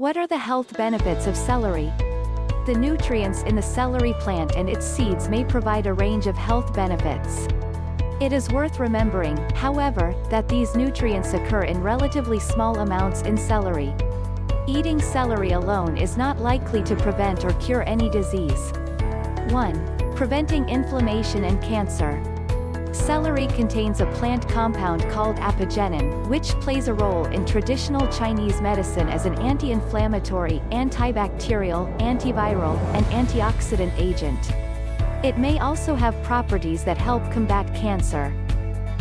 What are the health benefits of celery? The nutrients in the celery plant and its seeds may provide a range of health benefits. It is worth remembering, however, that these nutrients occur in relatively small amounts in celery. Eating celery alone is not likely to prevent or cure any disease. 1. Preventing inflammation and cancer. Celery contains a plant compound called Apigenin, which plays a role in traditional Chinese medicine as an anti-inflammatory, antibacterial, antiviral, and antioxidant agent. It may also have properties that help combat cancer.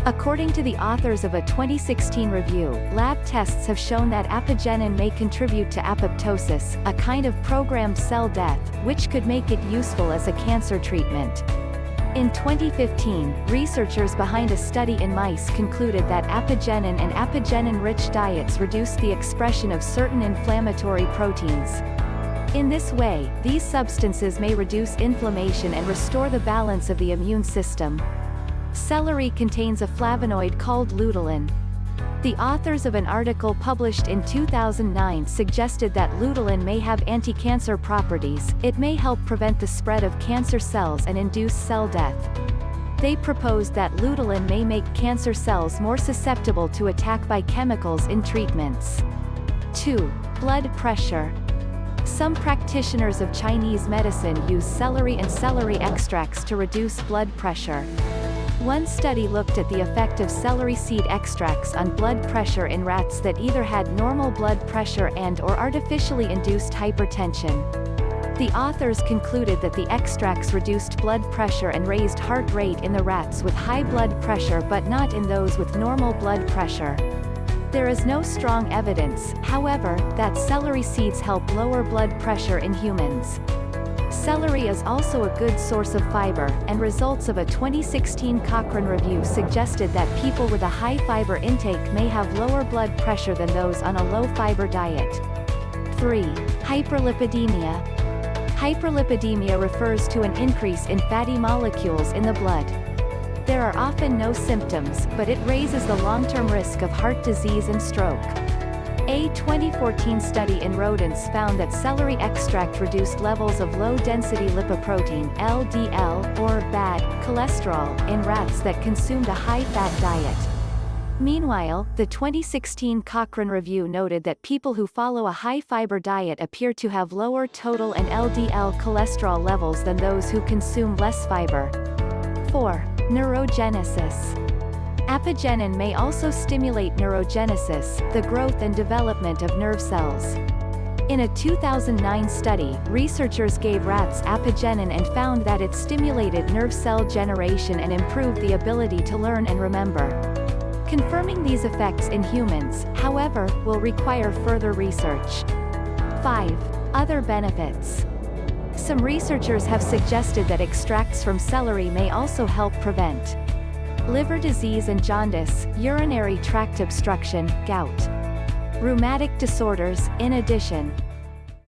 According to the authors of a 2016 review, lab tests have shown that Apigenin may contribute to apoptosis, a kind of programmed cell death, which could make it useful as a cancer treatment. In 2015, researchers behind a study in mice concluded that Apigenin and Apigenin-rich diets reduce the expression of certain inflammatory proteins. In this way, these substances may reduce inflammation and restore the balance of the immune system. Celery contains a flavonoid called luteolin. The authors of an article published in 2009 suggested that luteolin may have anti-cancer properties. It may help prevent the spread of cancer cells and induce cell death. They proposed that luteolin may make cancer cells more susceptible to attack by chemicals in treatments. 2. Blood pressure. Some practitioners of Chinese medicine use celery and celery extracts to reduce blood pressure. One study looked at the effect of celery seed extracts on blood pressure in rats that either had normal blood pressure and/or artificially induced hypertension. The authors concluded that the extracts reduced blood pressure and raised heart rate in the rats with high blood pressure but not in those with normal blood pressure. There is no strong evidence, however, that celery seeds help lower blood pressure in humans. Celery is also a good source of fiber, and results of a 2016 Cochrane review suggested that people with a high fiber intake may have lower blood pressure than those on a low-fiber diet. 3. Hyperlipidemia. Hyperlipidemia refers to an increase in fatty molecules in the blood. There are often no symptoms, but it raises the long-term risk of heart disease and stroke. A 2014 study in rodents found that celery extract reduced levels of low-density lipoprotein (LDL) or bad cholesterol in rats that consumed a high-fat diet. Meanwhile, the 2016 Cochrane review noted that people who follow a high-fiber diet appear to have lower total and LDL cholesterol levels than those who consume less fiber. 4. Neurogenesis. Apigenin may also stimulate neurogenesis, the growth and development of nerve cells. In a 2009 study, researchers gave rats Apigenin and found that it stimulated nerve cell generation and improved the ability to learn and remember. Confirming these effects in humans, however, will require further research. 5. Other benefits. Some researchers have suggested that extracts from celery may also help prevent liver disease and jaundice, urinary tract obstruction, gout, rheumatic disorders. In addition,